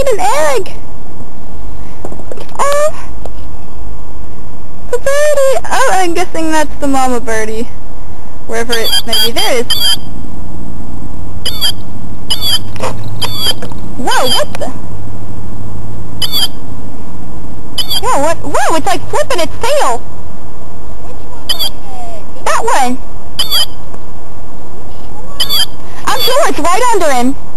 need an egg! Oh! The birdie! Oh, I'm guessing that's the mama birdie. Wherever it maybe there is. Whoa, what the? Yeah, what? Whoa, it's like flipping its tail! That one! I'm sure it's right under him.